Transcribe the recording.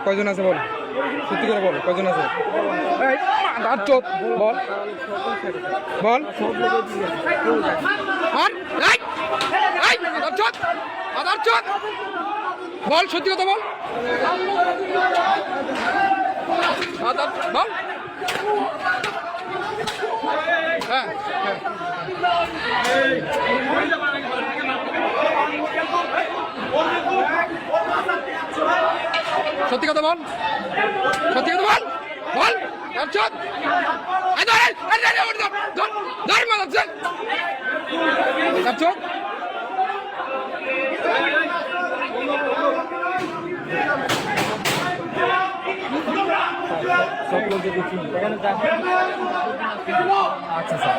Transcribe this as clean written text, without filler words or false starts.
কয়জন আছে বল, সত্যি করে বল কয়জন আছে? বল বল বল সত্যি কথা বল, বল। হ্যাঁ সত্যি কথা বল, সত্যি কথা বল, বল। আচ্ছা স্যার।